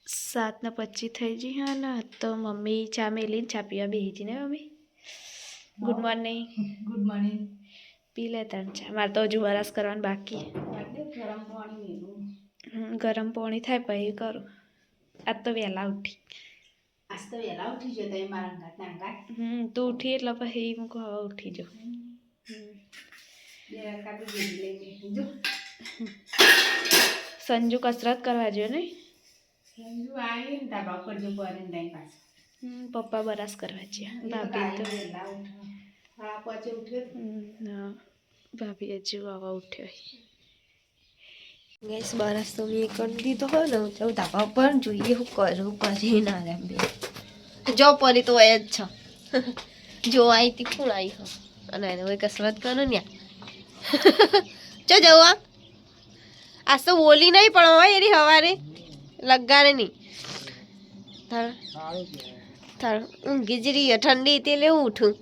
7:25 થઈ ગઈ હા ને તો મમ્મી ચા મેલીને ચા પીવા બેસી હતી ને મમ્મી. Good morning. Good morning. પી લેતા ચા. મારે તો હજુ વરાસ કરવાનું બાકી. ગરમ પાણી ગરમ પાણી થાય પછી કરું. આજ તો વહેલા ઉઠી. આજ તો વહેલા ઉઠી જતા એ મારા અંગાત નાંગાત. તું ઉઠી એટલે પછી હું કહું હવે ઉઠી જાઉં. બે કાપી ભેગી લઈને જો સંજુ કસરત કરવા જોઈએ ને. સંજુ આવી ને તાબા પર જો પડે ને ટાઈમ પાસ. પપ્પા બરાસ કરવા છે. ભાભી તો વહેલા ઉઠો. હા પછી ઉઠ્યો. ભાભી હજુ આવા ઉઠ્યો. ગેસ બરાસ તો મેં કરી દીધો હોય ને હું ધાબા પર જોઈએ હું કરું કરી ના રે બે જો પરી તો એ જ છે. જો આવી હતી કોણ આવી હો અને એને કોઈ કસરત કરો ને ચો જવા આજ તો બોલી નહીં પણ હોય એની હવારે લગાડે નહીં તાર ઊંઘી જ રહી ઠંડી તે લેવું ઉઠું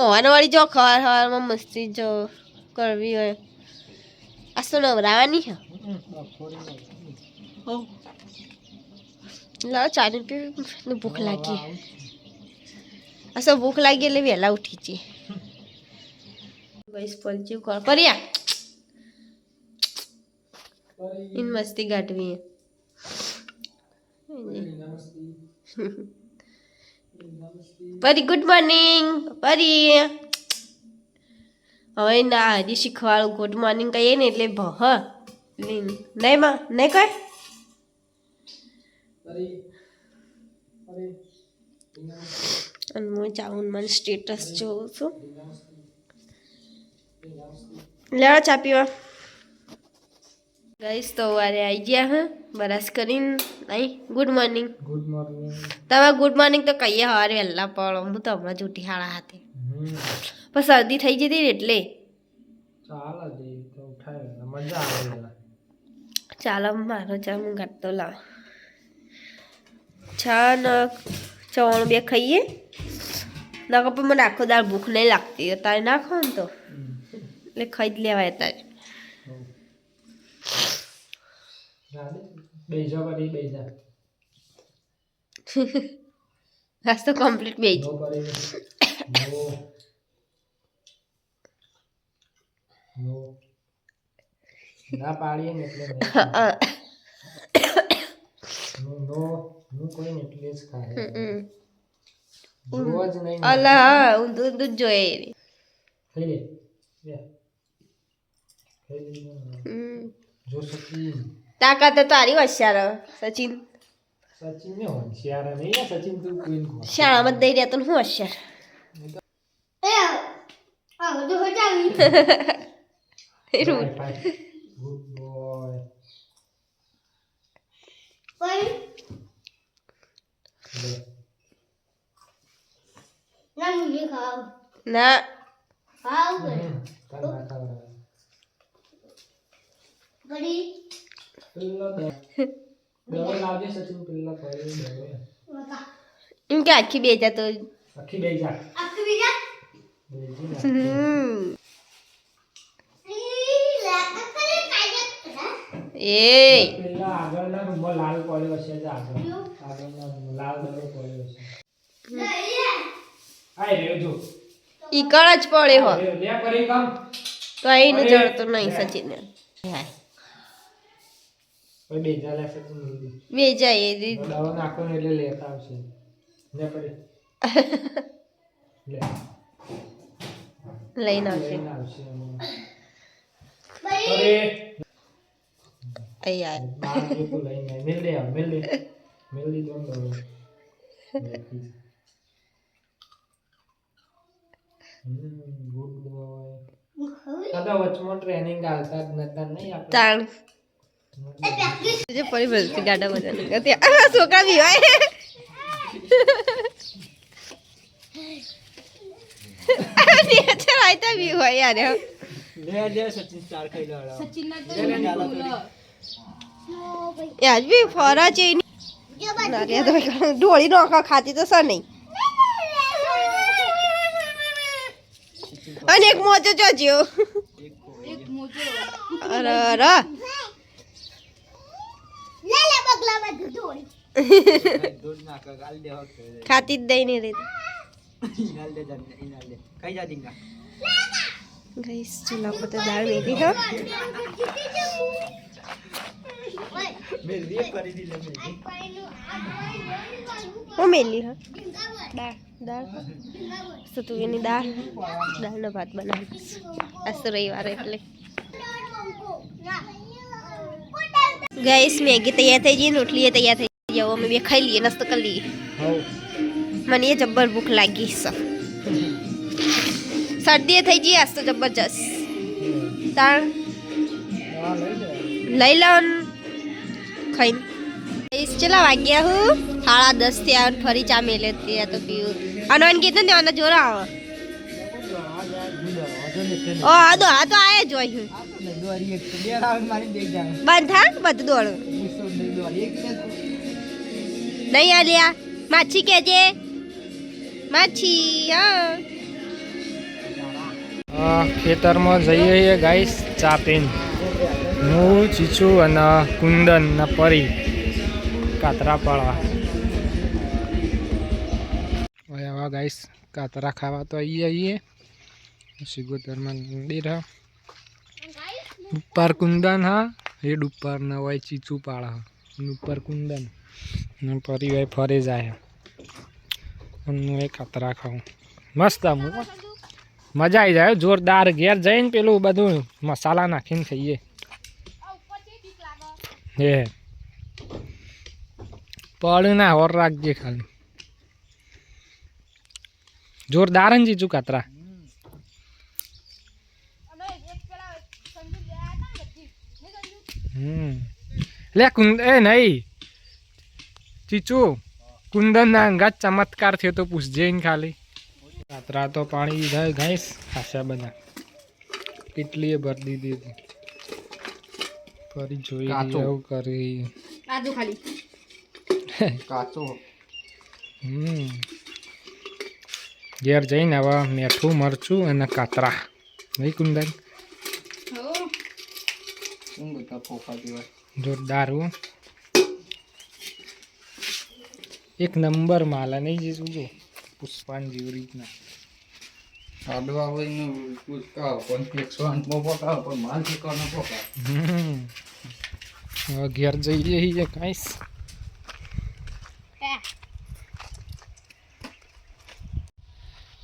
ઓવાનવાળી જો ખવાર ખવારમાં મસ્તી જો કરવી હોય આજ તો નવરાવાની છે. લાવ ચાની પી ભૂખ લાગી ભૂખ લાગી એટલે વહેલા ઉઠી છે. ગઈશ પલચી કર કર્યા ઇન મસ્તી ગાટવી પરી ગુડ મોર્નિંગ પરી હવે ના હજી શીખવાડું ગુડ મોર્નિંગ કહીએ ને એટલે ભહ નહીં માં નહીં કઈ અને હું ચાઉન મને સ્ટેટસ જોઉં છું. લેવા ચા પીવા ગઈશ તો વારે આવી ગયા હા બરાસ કરીને નહીં ગુડ મોર્નિંગ. Good morning. તમે ગુડ મોર્નિંગ તો કહીએ સવારે વહેલા પડો હું તો હમણાં જૂઠી હાળા હાથે પણ શરદી થઈ જતી ને એટલે ચાલ દે તો ઉઠાય મજા આવે. ચાલો મારો ચા હું કાઢતો લાવ ચા ને ચવાણું બે ખાઈએ ના કપે મને આખો દાળ ભૂખ નહીં લાગતી તારે નાખો ને તો એટલે ખાઈ જ લેવાય તારે. બેજા પડી બેજા આજ તો કમ્પ્લીટ બેજ ના પાડીએ ને એટલે નો હું કોઈ ને એટલે જ ખાય રોજ નહીં અલા હા ઊંધું ઊંધું જ જોઈએ ખાઈ લે જો સચિન તાકાત તો તારી હોશિયાર સચિન સચિન ને હોશિયાર નહીં સચિન તું કોઈ શાળામાં દઈ રહ્યા તો હું હોશિયાર ગુડ બોય ના એમ કે આખી બેજા તો આખી બેજા એ પેલા આગળના રૂમમાં લાલ પડ્યો છે જ આગળના લાલ દડો પડ્યો છે આય રે જો ઈ કળ જ પડે હો લે કરી કામ કઈ ન જડતો નહીં સચિન કોઈ બેજા લે સચિન બેજા એ દવા નાખો ને એટલે લેતા આવશે લે કરી લે લઈને આવશે અરે યાર બાર લોકો લઈને મિલ દે દોન દો ગુડ બોય દાદા વચમાં ટ્રેનિંગ આલતા જ નતા નહીં આપણે તાણ જે પડી ભરતી ગાડા બધા ત્યાં છોકરા બી હોય નેચર આઈતા બી હોય યાર લે સચિન ચાર ખાઈ લો સચિન ના તો યાર બી ફરા છે ઢોળી નો ખાતી તો સર નહીં અને એક મોજો જોજો એક મોજો અરે અરે खाती જ દઈ નહીં રહી ગઈસ ચૂલા પર તો દાળ વેલી હા હું મેલી હા દાળ સતુવેની દાળનો ભાત બનાવીશ આજ તો રવિવાર એટલે ગઈસ મેગી તૈયાર થઈ ગઈ રોટલી તૈયાર થઈ ગઈ અમે બે ખાઈ લઈએ નાસ્તો કરી લઈએ મને એ જબ્બર ભૂખ લાગી છે શરદી થઈ ગઈ આજ તો જબરજસ્ત તાણ લઈ લાવ ખાઈને ચલા વાગ્યા હું 10:30 થયા ફરી ચા મેલે ત્યાં તો પીવું અનવન કીધું ને આના જોર આવે ઓ આ તો આયા જોઈ બંધ થા બધું દોડું નહીં આલ્યા માછી કેજે માછી હા ખેતરમાં જઈએ ગાઈસ ચા પીને હું ચીચુ અને કુંદન ને પરી કાતરા પાડવા હવે ગાઈસ કાતરા ખાવા તો આવીએ સિગોતરમાં મંદિર હા ઉપર કુંદન હા હેડ ઉપર ન હોય ચીચુ પાડા ઉપર કુંદન ને પરી હોય ફરે જાય હું એ કાતરા ખાઉં મસ્ત આમ મજા આવી જાય જોરદાર ઘેર જઈને પેલું બધું મસાલા નાખીને ખાઈએ હે પડું ના હોર રાખજે ખાલી જોરદાર ને ચીચુ કાતરા લે કુંદ એ નહીં ચીચુ કુંદન ના અંગાત ચમત્કાર થયો તો પૂછજે ને ખાલી કાતરા તો પાણી જાય ગાઈસ ખાસા બધા કેટલી ભરી દીધી ફરી જોઈ એવું કરી કાજુ ખાલી કાચો ઘેર જઈને હવે મીઠું મરચું અને કાતરા નહીં કુંદન જોરદાર હું એક નંબર માલ નહીં જે શું પુષ્પાન જેવી રીતના આડવા હોય ને પૂછતા પણ 108 પકાવ પણ માલ ઠેકાનો પકાવ હવે ઘેર જઈએ કાંઈસ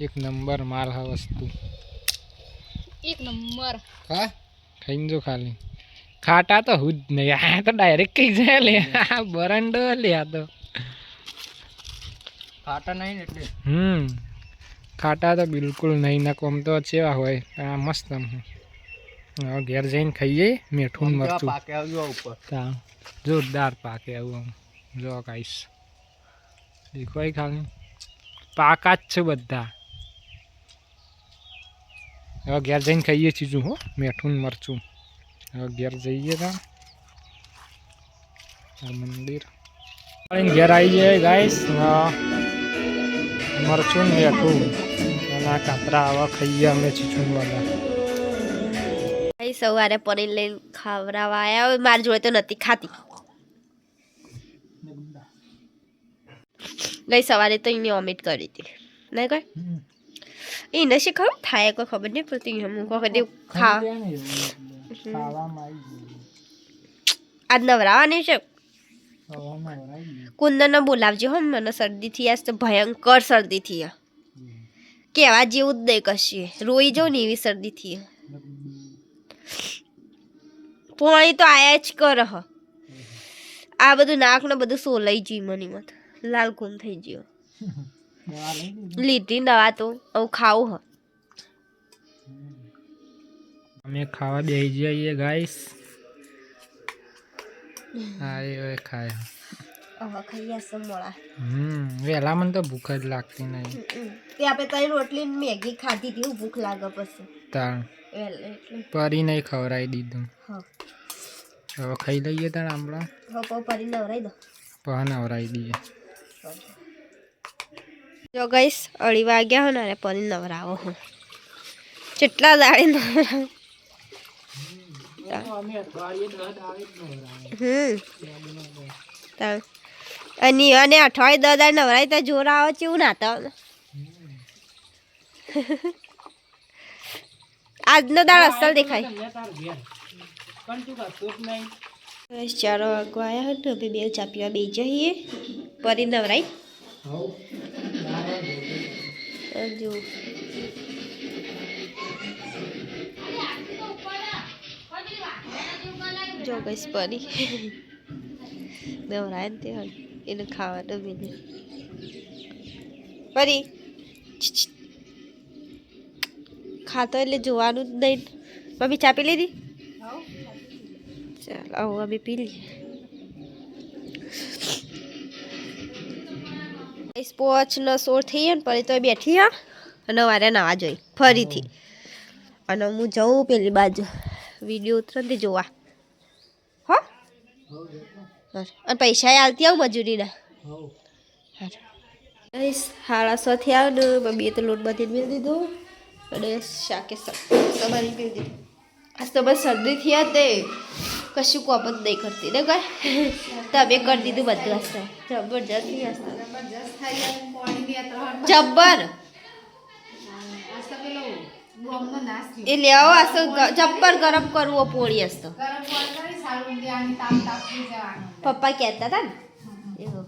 એક નંબર માલ હા વસ્તુ એક નંબર હા ખાઈને જો ખાલી ખાટા તો હું જ નહીં આ તો ડાયરેક્ટ કઈ જાય લે બરંડો લે આ તો ખાટા નહીં એટલે ખાટા તો બિલકુલ નહીં ના કોમ તો ચેવા હોય આ મસ્ત હવે ઘેર જઈને ખાઈએ મીઠું મરચું પાકે આવ્યો ઉપર જોરદાર પાકે આવું જો કાઈસ દેખોય ખાલી પાકા જ છે બધા હવે ઘેર જઈને ખાઈએ ચીજું હો મીઠું મરચું હવે ઘેર જઈએ તા મંદિર ઘેર આવી જાય ગાઈસ મરચું મીઠું અને કાતરા આવા ખાઈએ અમે ચીચું વાળા સવારે પનીર લઈને ખાવડાવવા આવ્યા મારી જોડે તો નથી ખાતી ગઈ સવારે તો એની ઓમિટ કરી હતી નહીં કઈ એને શી ખબર થાય કોઈ ખબર નહીં પડતી હું વખતે આજ નવરાવાની છે કુંદનને બોલાવજો હો મને શરદી થઈ આજ તો ભયંકર શરદી થઈ કેવા જેવું જ દઈ કશી રોઈ જાઉં ને એવી શરદી થઈ પોણી તો આયા જ કર આ બધું નાક ને બધું સોલાઈ ગયું મની મત લાલ ગુમ થઈ ગયો લીધી દવા તો હું ખાવું હ અમે ખાવા બેસી જઈએ ગાઈસ હા એ ખાય ખાઈ હશે મોડા વહેલા મને તો ભૂખ જ લાગતી નહીં તે આપણે કઈ રોટલી મેગી ખાધી હતી ભૂખ લાગે પછી તાણ પરી નહીં ખવડાવી દીધું હવે ખાઈ લઈએ તાણ આપણા પરી નવરાઈ દો પણ નવરાવી દઈએ જો ગઈશ 2:30 વાગ્યા હો ને પરી નવરાવો હું કેટલા દાડે નવરાવ અને અઠવાડિયે દાદા નવરાય તો જોર આવે કેવું નાતા આજનો દાળ અસલ દેખાય 4 વાગવા આવ્યા હતા હવે બે ચા પીવા બે જઈએ પરી નવરાય જો જો ગઈશ પરી નવરાય ને તે એને ખાવાનું બીને પરી ખાતો એટલે જોવાનું જ નહીં મમ્મી ચા પી લીધી ચાલ આવો અમે પી લઈએ પોચનો 16 થઈ ને પરી તો બેઠી હા અને વારે નાવા જોઈ ફરીથી અને હું જઉં પેલી બાજુ વિડીયો ઉતરતી જોવા હો અને પૈસા આલતી આવું મજૂરીના 6:30 થી આવ ને મમ્મીએ તો લોટ બાંધીને મેળ દીધો અને શાકે સવારી મેળ દીધું આજ તો બસ શરદી થયા તે કશું કોપ જ નહીં કરતી ને કઈ તમે કરી દીધું બધું આજ તો જબરજસ્ત જબ્બર એટલે આવો આજ તો જબ્બર ગરમ કરવો પોળી આજ તો પપ્પા કહેતા હતા ને એવું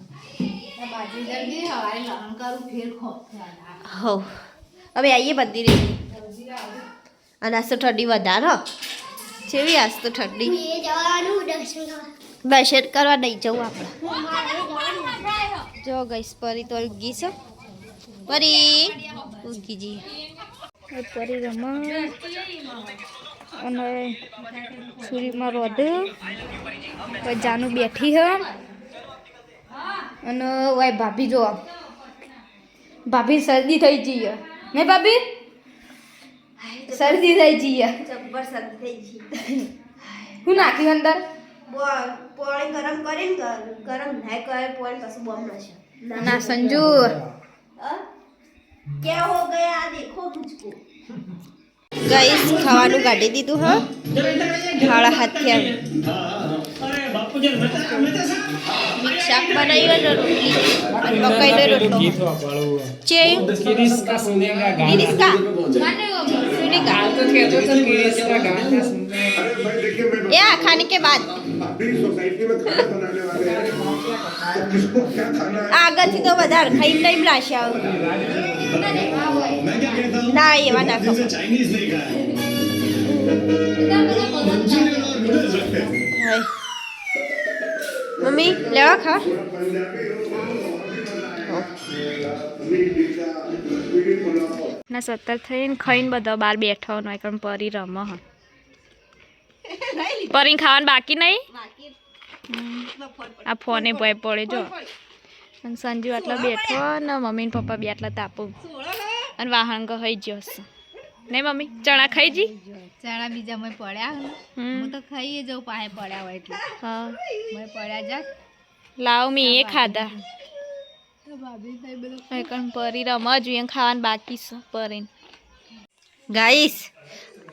હો હવે આવીએ બધી રીતે અને આજ તો ઠંડી વધારે જેવી આજ તો ઠંડી દર્શન કરવા નહીં જવું આપણે જો ગઈશ પરી તો ઊંઘી છે પરી ઊંઘી જઈએ પરી રમા અને છુરીમાં રોધ્યું પછી જાનું બેઠી હ અને વાય ભાભી જો ભાભી શરદી થઈ જઈએ ને ભાભી શરદી થઈ જઈએ જબ્બર શરદી થઈ ગઈ હું નાખ્યું અંદર પોણી ગરમ કરીને ગરમ ના કરે પોણી કશું બોમ નશે ના સંજુ क्या हो गया देखो मुझको गाइस ખાવાનું કાઢી દીધું હા ખાડા હાથથી શાક બનાવ્યું અને રોટલી મકાઈનો રોટલો ચે કિરિસ કા સુનેગા तो कहते तो किरिस का गाना सुनने या खाने के बाद આગળથી તો વધારે ખાઈ ટાઈમ લાશે ના એવા ના ખાવ મમ્મી લેવા ખા ના 17 થઈને ખાઈને બધા બહાર બેઠો નો એકમ પરી રમ હ પરી ખાવાનું બાકી નહીં આ ફોને ભય પડે જો અને સંજુ આટલા બેઠો ને મમ્મી ને પપ્પા બે આટલા તાપો અને વાહન કહી ગયો હશે નહીં મમ્મી ચણા ખાઈ જી ચણા બીજા મેં પડ્યા હું તો ખાઈએ જઉં પાસે પડ્યા હોય એટલે હા મેં પડ્યા જા લાવ મી એ ખાધા એકમ પરી રમવા જોઈએ ખાવાનું બાકી છે પરીને ગાઈસ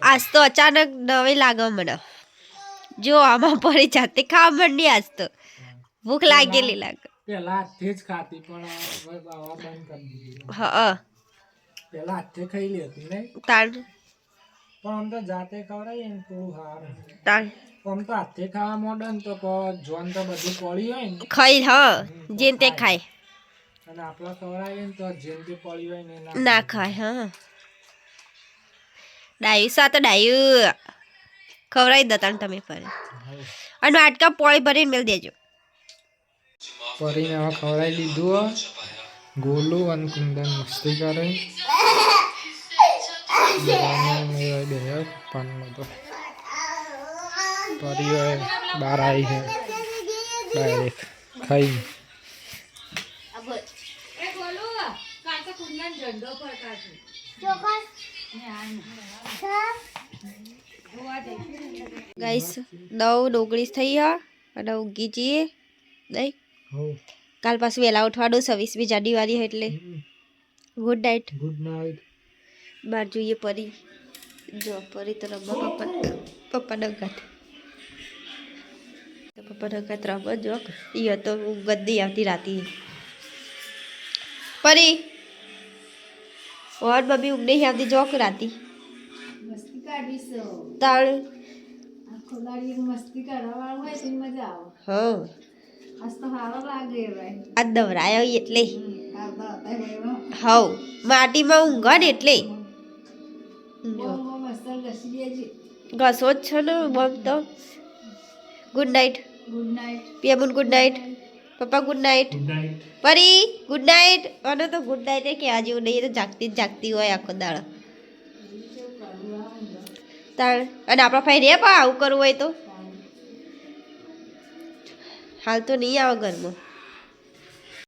આજ તો અચાનક નવી લાગે મને જો આમાં પરી જાતે ખાવા માંડી આજ તો ભૂખ લાગેલી લાગે પેલા હાથે જ ખાતી પણ હવે બાવા બંધ કરી દીધી હા પેલા હાથે ખાઈ લેતી ને તાણ પણ આમ તો જાતે ખવડાવીએ ને થોડું સારું તાણ આમ તો હાથે ખાવા મોડન તો જોન તો બધું પડી હોય ને ખાઈ હા જેન તે ખાય અને આપણા ખવડાવીએ ને તો જેમ તે પડી હોય ને ના ખાય હા ડાયું સા તો ડાયું ખવડાવી દો તાણ તમે ફરે અને વાટકા પોળી ભરીને મેળ દેજો પરીને હવે ખવડાવી લીધું ગોલું અને કુંદન મસ્તી કરે પરી બહાર આવી છે ડાયરેક્ટ ખાઈ ગાઈસ 9:19 થઈ હા અને ઊંઘી જઈએ નહીં કાલ પાછું વહેલા ઉઠવાનું 26મી જાન્યુઆરી એટલે ગુડ નાઇટ બહાર જોઈએ પરી જો પરી તો રમવા પપ્પા ડગાટ પપ્પાના કાંઈ રમત જો એ તો ગદ્દી આવતી રાતી પરી ઓર બબી ઊંઘ નહીં આવતી જોક રાતી મસ્તી કાઢવી છે તાળ આખો દાડી મસ્તી કરવા હોય તો મજા આવે હા આજ તો સારો લાગે ભાઈ આ દવરાયો એટલે આવતા હતા હવ માટીમાં ઊંઘા ને એટલે બહુ મસ્ત ઘસી દેજે ઘસો જ છે ને બમ તો ગુડ નાઇટ ગુડ નાઇટ પિયાબુન ગુડ નાઇટ પપ્પા good night Pari good night અને તો ગુડ નાઇટ કે આજે નહીં તો જાગતી જ જાગતી હોય આખો દાડો તાણ અને આપણા ભાઈ રે પા આવું કરવું હોય તો હાલ તો નહીં આવે ઘરમાં